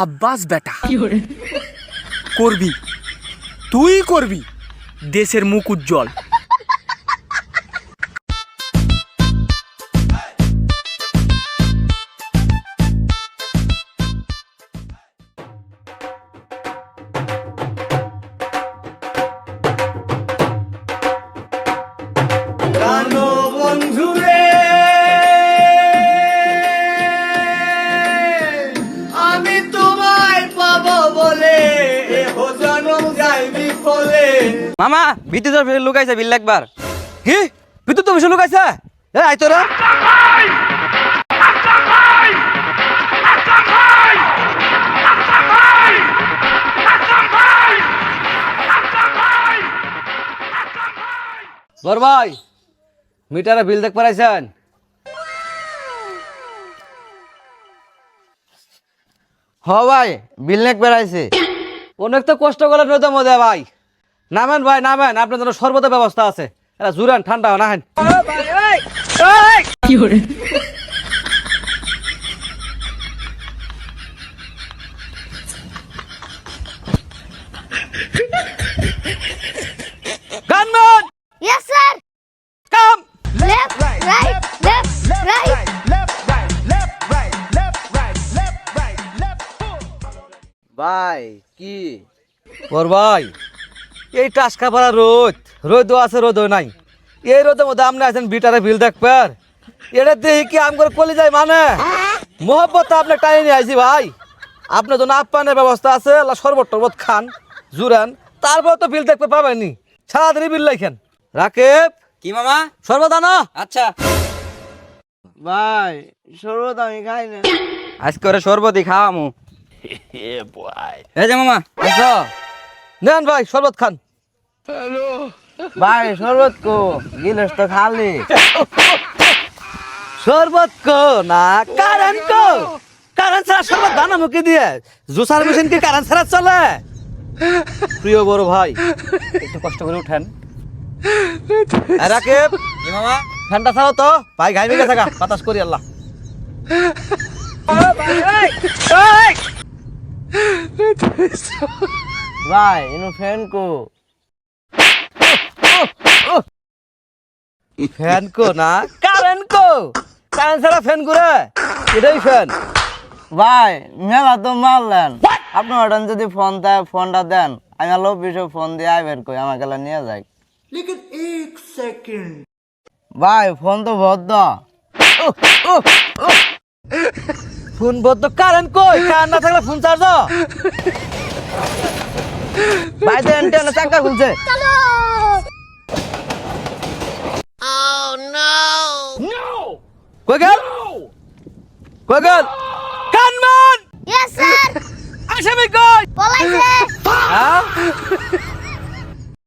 সাব্বাস বেটা করবি, তুই করবি দেশের মুখ উজ্জ্বল। বন্ধুরে আমি তোমায় পাবো বলে জনম যাই বিফলে। মামা ভিতরে তো লুকাইছে বিল একবার। কি ভিতর তো বেশি লুকাইছে? আই তোরা বর ভাই মিটারে বিল দেখ পারাইছেন? হ ভাই বিল নেক বেড়াইছে। অনেক তো কষ্ট করলেন রোদের মধ্যে ভাই। নামেন ভাই নামেন, আপনার জন্য সর্বদা ব্যবস্থা আছে। এরা জুরান ঠান্ডা না হেন। Gunman Yes, sir. কাম Left, right, left, right. ভাই কি বর ভাই এই টাসকা পাড়া রোদও আছে রোদও নাই। এই রোদের মধ্যে আপনি আছেন বিটারে বিল দেখবার, এটা দেখি কি আম করে কলি যায় মানে মোহব্বত আপনি টাইনি নিয়ে আইছি ভাই। আপনার জন্য আপ্যায়নের ব্যবস্থা আছে, শরবত টরবত খান জুরান, তারপর তো বিল দেখতে পাবেনি। সারাদিনই বিল লাইখেন। রাকেব কি মামা? শরবত আনো। আচ্ছা ভাই শরবত আমি খাই না। আজকে ওরে শরবতই খাওয়ামু। এই যে মামা আচ্ছা নেন ভাই শরবত খান। ভাই শরবত কো গিলাস তো খালি। শরবত কো না কারণ কো, কারণ ছাড়া শরবত দানা মুখে দিয়ে জুসার মেশিন কি কারণ ছাড়া চলে? প্রিয় বড় ভাই একটু কষ্ট করে উঠেন। রাকেব কি মামা? ফ্যানটা ছাড়ো তো ভাই, ঘাইমে গেছে গা, বাতাস করি আল্লাহ। ভাই ইনো ফ্যান কো। ফ্যান কো না কারেন্ট কো, কারেন্ট ছাড়া ফ্যান ঘুরে, এটাই ফ্যান। ভাই মেলা তো মারলেন, আপনি ওটান যদি ফোনটা দেন আমি আলো অফিসে ফোন দিয়ে আইবের কই আমার গেলা নিয়ে যাই। ভাই ফোন তো বদ্ধ। ফোন বদ্ধ, কারেন্ট কই? কারেন্ট না থাকলে ফোন চার্জ। ভাই তো এন্টেনা চাকা খুলছে। কই গেল? কই গেল? কানমান Yes, sir. আসামি কই? পলাইছে। হ্যাঁ